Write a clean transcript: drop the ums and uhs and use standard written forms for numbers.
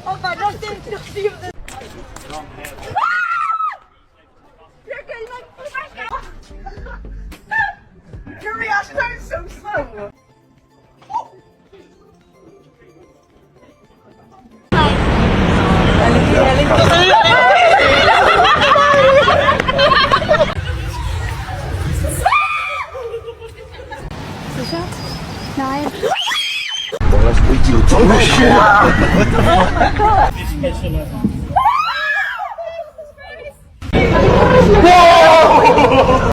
Oh God, don't see this. Hurry, I started so slow. Bolas uji. Oh shit!